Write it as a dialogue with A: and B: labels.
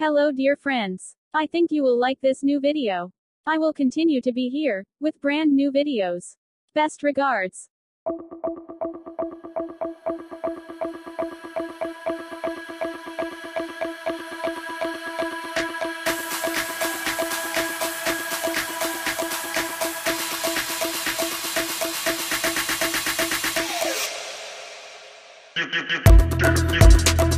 A: Hello dear friends. I think you will like this new video. I will continue to be here, with brand new videos. Best regards.
B: You